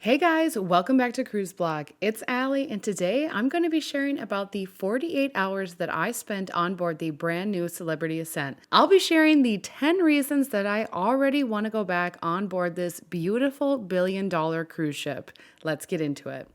Hey guys, welcome back to Cruise Blog. It's Allie, and today I'm going to be sharing about the 48 hours that I spent on board the brand new Celebrity Ascent. I'll be sharing the 10 reasons that I already want to go back on board this beautiful billion-dollar cruise ship. Let's get into it.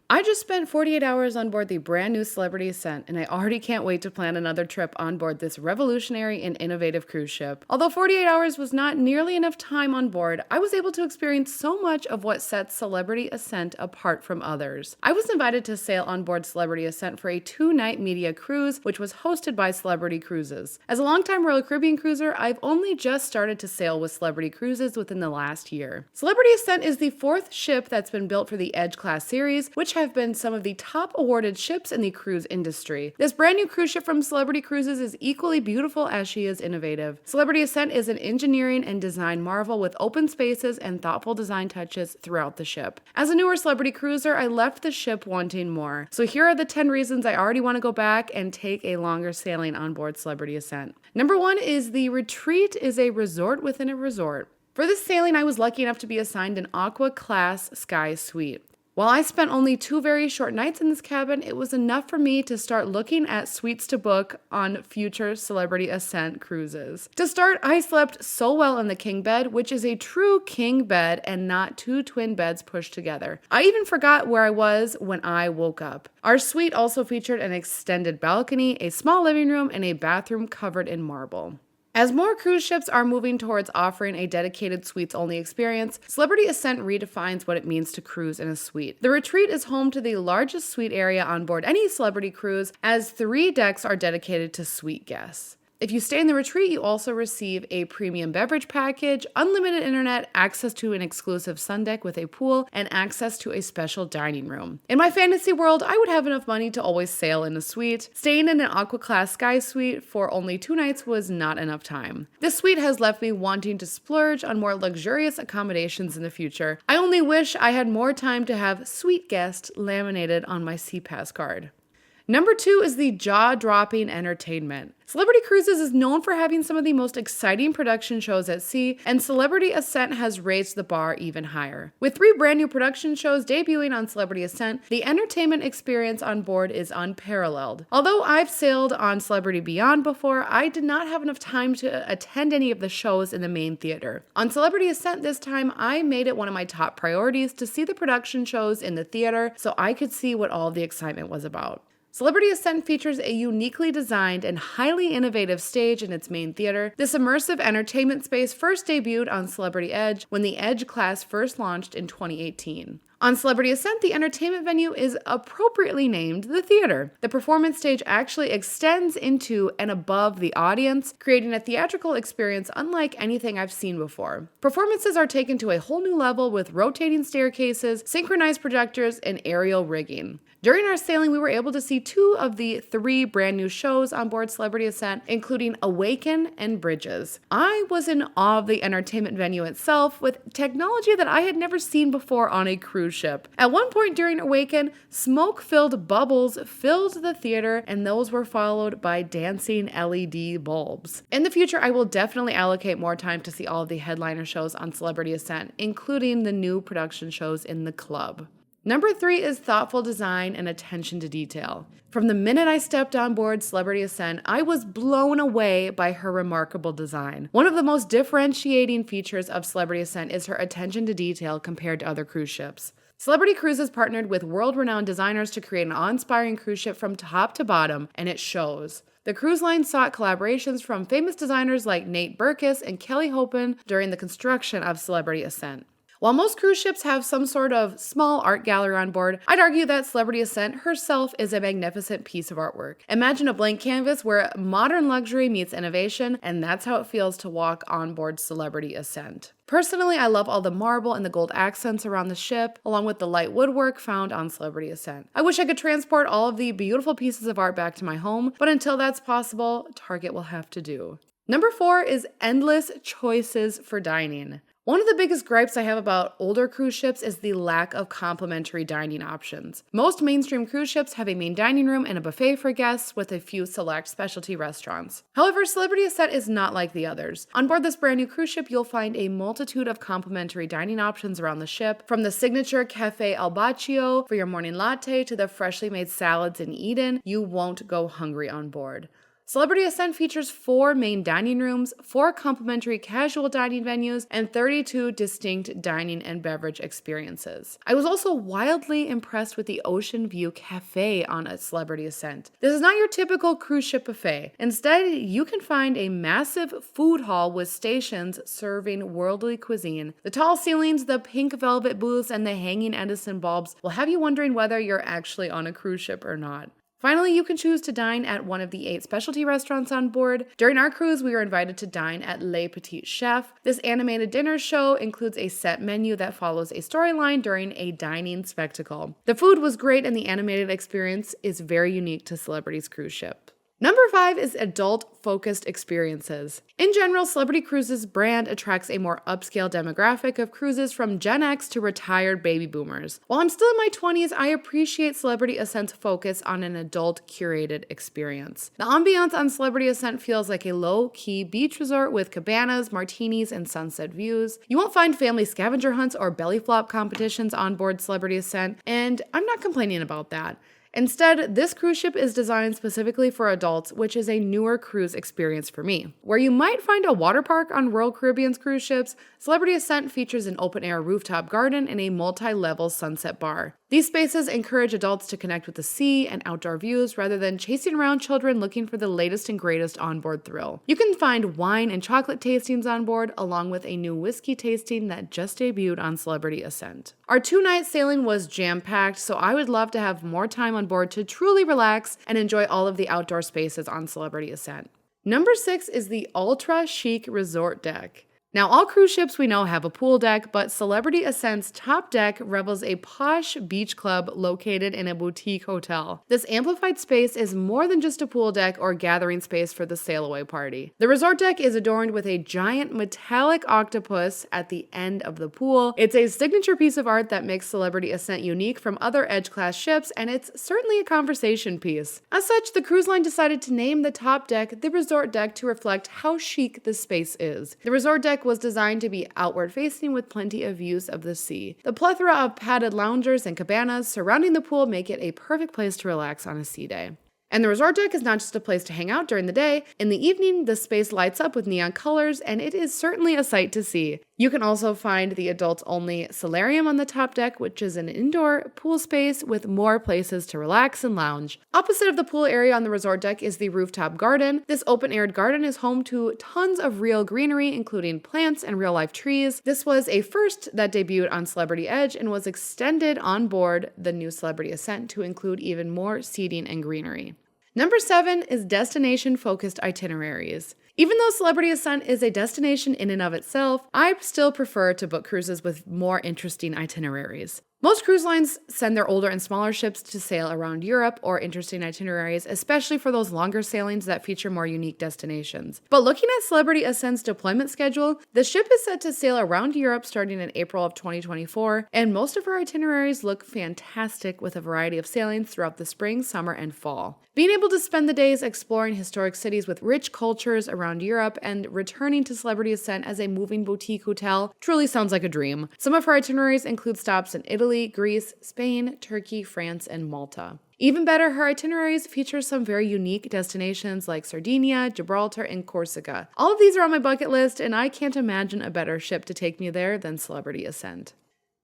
I just spent 48 hours on board the brand new Celebrity Ascent, and I already can't wait to plan another trip on board this revolutionary and innovative cruise ship. Although 48 hours was not nearly enough time on board, I was able to experience so much of what sets Celebrity Ascent apart from others. I was invited to sail on board Celebrity Ascent for a 2-night media cruise, which was hosted by Celebrity Cruises. As a longtime Royal Caribbean cruiser, I've only just started to sail with Celebrity Cruises within the last year. Celebrity Ascent is the 4th ship that's been built for the Edge class series, which have been some of the top awarded ships in the cruise industry. This brand new cruise ship from Celebrity Cruises is equally beautiful as she is innovative. Celebrity Ascent is an engineering and design marvel with open spaces and thoughtful design touches throughout the ship. As a newer Celebrity cruiser, I left the ship wanting more. So here are the 10 reasons I already want to go back and take a longer sailing on board Celebrity Ascent. Number 1 is the retreat is a resort within a resort. For this sailing, I was lucky enough to be assigned an Aqua Class Sky Suite. While I spent only 2 very short nights in this cabin, it was enough for me to start looking at suites to book on future Celebrity Ascent cruises. To start, I slept so well in the king bed, which is a true king bed and not 2 twin beds pushed together. I even forgot where I was when I woke up. Our suite also featured an extended balcony, a small living room, and a bathroom covered in marble. As more cruise ships are moving towards offering a dedicated suites-only experience, Celebrity Ascent redefines what it means to cruise in a suite. The retreat is home to the largest suite area on board any Celebrity cruise, as 3 decks are dedicated to suite guests. If you stay in the retreat, you also receive a premium beverage package, unlimited internet, access to an exclusive sun deck with a pool, and access to a special dining room. In my fantasy world, I would have enough money to always sail in a suite. Staying in an Aqua Class Sky Suite for only 2 nights was not enough time. This suite has left me wanting to splurge on more luxurious accommodations in the future. I only wish I had more time to have Suite Guest laminated on my SeaPass card. Number 2 is the jaw-dropping entertainment. Celebrity Cruises is known for having some of the most exciting production shows at sea, and Celebrity Ascent has raised the bar even higher. With 3 brand new production shows debuting on Celebrity Ascent, the entertainment experience on board is unparalleled. Although I've sailed on Celebrity Beyond before, I did not have enough time to attend any of the shows in the main theater. On Celebrity Ascent this time, I made it one of my top priorities to see the production shows in the theater so I could see what all the excitement was about. Celebrity Ascent features a uniquely designed and highly innovative stage in its main theater. This immersive entertainment space first debuted on Celebrity Edge when the Edge class first launched in 2018. On Celebrity Ascent, the entertainment venue is appropriately named the theater. The performance stage actually extends into and above the audience, creating a theatrical experience unlike anything I've seen before. Performances are taken to a whole new level with rotating staircases, synchronized projectors, and aerial rigging. During our sailing, we were able to see 2 of the 3 brand new shows on board Celebrity Ascent, including Awaken and Bridges. I was in awe of the entertainment venue itself, with technology that I had never seen before on a cruise ship. At one point during Awaken, smoke-filled bubbles filled the theater, and those were followed by dancing LED bulbs. In the future, I will definitely allocate more time to see all of the headliner shows on Celebrity Ascent, including the new production shows in the club. Number 3 is thoughtful design and attention to detail. From the minute I stepped on board Celebrity Ascent, I was blown away by her remarkable design. One of the most differentiating features of Celebrity Ascent is her attention to detail compared to other cruise ships. Celebrity Cruises partnered with world-renowned designers to create an awe-inspiring cruise ship from top to bottom, and it shows. The cruise line sought collaborations from famous designers like Nate Berkus and Kelly Hopen during the construction of Celebrity Ascent. While most cruise ships have some sort of small art gallery on board, I'd argue that Celebrity Ascent herself is a magnificent piece of artwork. Imagine a blank canvas where modern luxury meets innovation, and that's how it feels to walk on board Celebrity Ascent. Personally, I love all the marble and the gold accents around the ship, along with the light woodwork found on Celebrity Ascent. I wish I could transport all of the beautiful pieces of art back to my home, but until that's possible, Target will have to do. Number 4 is endless choices for dining. One of the biggest gripes I have about older cruise ships is the lack of complimentary dining options. Most mainstream cruise ships have a main dining room and a buffet for guests with a few select specialty restaurants. However, Celebrity Ascent is not like the others. On board this brand new cruise ship, you'll find a multitude of complimentary dining options around the ship, from the signature Cafe Al Baccio for your morning latte to the freshly made salads in Eden. You won't go hungry on board. Celebrity Ascent features 4 main dining rooms, 4 complimentary casual dining venues, and 32 distinct dining and beverage experiences. I was also wildly impressed with the Ocean View Cafe on a Celebrity Ascent. This is not your typical cruise ship buffet. Instead, you can find a massive food hall with stations serving worldly cuisine. The tall ceilings, the pink velvet booths, and the hanging Edison bulbs will have you wondering whether you're actually on a cruise ship or not. Finally, you can choose to dine at one of the 8 specialty restaurants on board. During our cruise, we were invited to dine at Le Petit Chef. This animated dinner show includes a set menu that follows a storyline during a dining spectacle. The food was great, and the animated experience is very unique to Celebrity's cruise ship. Number 5 is adult-focused experiences. In general, Celebrity Cruises' brand attracts a more upscale demographic of cruises from Gen X to retired baby boomers. While I'm still in my 20s, I appreciate Celebrity Ascent's focus on an adult-curated experience. The ambiance on Celebrity Ascent feels like a low-key beach resort with cabanas, martinis, and sunset views. You won't find family scavenger hunts or belly flop competitions on board Celebrity Ascent, and I'm not complaining about that. Instead, this cruise ship is designed specifically for adults, which is a newer cruise experience for me. Where you might find a water park on Royal Caribbean's cruise ships, Celebrity Ascent features an open-air rooftop garden and a multi-level sunset bar. These spaces encourage adults to connect with the sea and outdoor views rather than chasing around children looking for the latest and greatest onboard thrill. You can find wine and chocolate tastings on board, along with a new whiskey tasting that just debuted on Celebrity Ascent. Our 2-night sailing was jam-packed, so I would love to have more time on board to truly relax and enjoy all of the outdoor spaces on Celebrity Ascent. Number 6 is the Ultra Chic Resort Deck. Now, all cruise ships we know have a pool deck, but Celebrity Ascent's top deck revels a posh beach club located in a boutique hotel. This amplified space is more than just a pool deck or gathering space for the sail-away party. The resort deck is adorned with a giant metallic octopus at the end of the pool. It's a signature piece of art that makes Celebrity Ascent unique from other Edge-class ships, and it's certainly a conversation piece. As such, the cruise line decided to name the top deck the resort deck to reflect how chic the space is. The resort deck was designed to be outward facing with plenty of views of the sea. The plethora of padded loungers and cabanas surrounding the pool make it a perfect place to relax on a sea day. And the resort deck is not just a place to hang out during the day. In the evening, the space lights up with neon colors, and it is certainly a sight to see. You can also find the adults-only solarium on the top deck, which is an indoor pool space with more places to relax and lounge. Opposite of the pool area on the resort deck is the rooftop garden. This open-aired garden is home to tons of real greenery, including plants and real-life trees. This was a first that debuted on Celebrity Edge and was extended on board the new Celebrity Ascent to include even more seating and greenery. Number 7 is destination-focused itineraries. Even though Celebrity Ascent is a destination in and of itself, I still prefer to book cruises with more interesting itineraries. Most cruise lines send their older and smaller ships to sail around Europe or interesting itineraries, especially for those longer sailings that feature more unique destinations. But looking at Celebrity Ascent's deployment schedule, the ship is set to sail around Europe starting in April of 2024, and most of her itineraries look fantastic with a variety of sailings throughout the spring, summer, and fall. Being able to spend the days exploring historic cities with rich cultures around Europe and returning to Celebrity Ascent as a moving boutique hotel truly sounds like a dream. Some of her itineraries include stops in Italy, Greece, Spain, Turkey, France, and Malta. Even better, her itineraries feature some very unique destinations like Sardinia, Gibraltar, and Corsica. All of these are on my bucket list, and I can't imagine a better ship to take me there than Celebrity Ascent.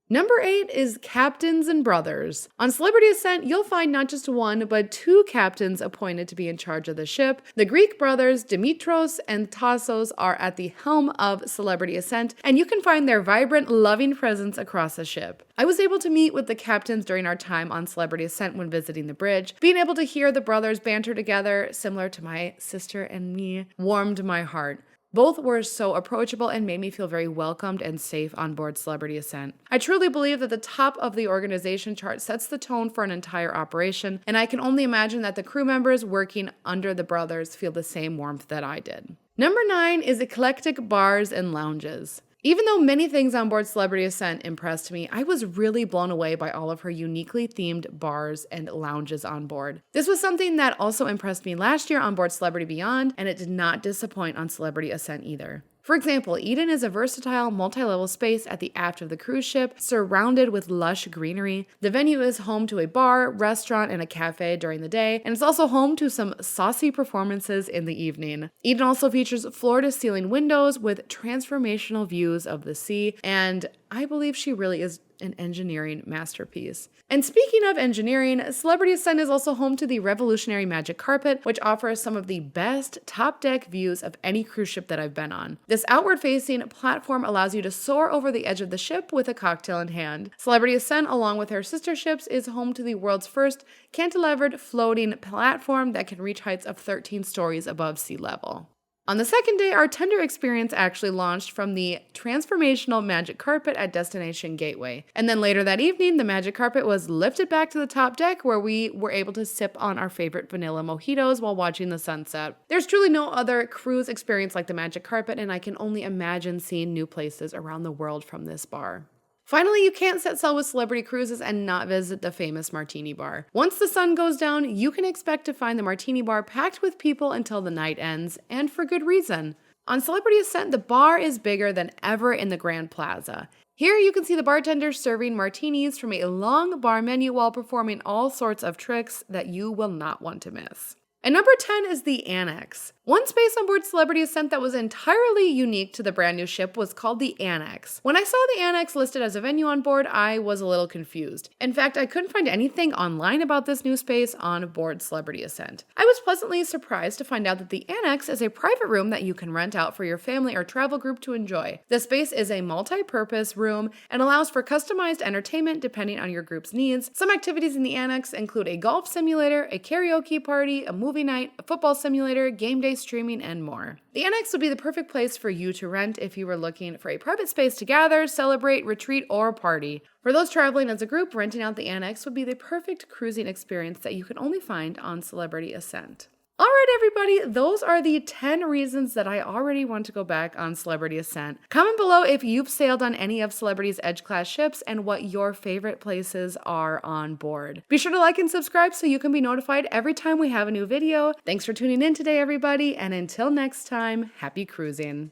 Number 8 is captains and brothers. On Celebrity Ascent, you'll find not just one, but 2 captains appointed to be in charge of the ship. The Greek brothers Dimitros and Tassos are at the helm of Celebrity Ascent, and you can find their vibrant, loving presence across the ship. I was able to meet with the captains during our time on Celebrity Ascent when visiting the bridge. Being able to hear the brothers banter together, similar to my sister and me, warmed my heart. Both were so approachable and made me feel very welcomed and safe on board Celebrity Ascent. I truly believe that the top of the organization chart sets the tone for an entire operation, and I can only imagine that the crew members working under the brothers feel the same warmth that I did. Number 9 is Eclectic Bars and Lounges. Even though many things on board Celebrity Ascent impressed me, I was really blown away by all of her uniquely themed bars and lounges on board. This was something that also impressed me last year on board Celebrity Beyond, and it did not disappoint on Celebrity Ascent either. For example, Eden is a versatile, multi-level space at the aft of the cruise ship, surrounded with lush greenery. The venue is home to a bar, restaurant, and a cafe during the day, and it's also home to some saucy performances in the evening. Eden also features floor-to-ceiling windows with transformational views of the sea, and I believe she really is an engineering masterpiece. And speaking of engineering, Celebrity Ascent is also home to the revolutionary magic carpet, which offers some of the best top deck views of any cruise ship that I've been on. This outward-facing platform allows you to soar over the edge of the ship with a cocktail in hand. Celebrity Ascent, along with her sister ships, is home to the world's first cantilevered floating platform that can reach heights of 13 stories above sea level. On the second day, our tender experience actually launched from the transformational magic carpet at Destination Gateway. And then later that evening, the magic carpet was lifted back to the top deck where we were able to sip on our favorite vanilla mojitos while watching the sunset. There's truly no other cruise experience like the magic carpet, and I can only imagine seeing new places around the world from this bar. Finally, you can't set sail with Celebrity Cruises and not visit the famous Martini Bar. Once the sun goes down, you can expect to find the Martini Bar packed with people until the night ends, and for good reason. On Celebrity Ascent, the bar is bigger than ever in the Grand Plaza. Here you can see the bartenders serving martinis from a long bar menu while performing all sorts of tricks that you will not want to miss. And number 10 is the Annex. One space on board Celebrity Ascent that was entirely unique to the brand new ship was called the Annex. When I saw the Annex listed as a venue on board, I was a little confused. In fact, I couldn't find anything online about this new space on board Celebrity Ascent. I was pleasantly surprised to find out that the Annex is a private room that you can rent out for your family or travel group to enjoy. The space is a multi-purpose room and allows for customized entertainment depending on your group's needs. Some activities in the Annex include a golf simulator, a karaoke party, a movie night, a football simulator, game day streaming, and more. The Annex would be the perfect place for you to rent if you were looking for a private space to gather, celebrate, retreat, or party. For those traveling as a group, renting out the Annex would be the perfect cruising experience that you can only find on Celebrity Ascent. All right, everybody, those are the 10 reasons that I already want to go back on Celebrity Ascent. Comment below if you've sailed on any of Celebrity's Edge-class ships and what your favorite places are on board. Be sure to like and subscribe so you can be notified every time we have a new video. Thanks for tuning in today, everybody, and until next time, happy cruising.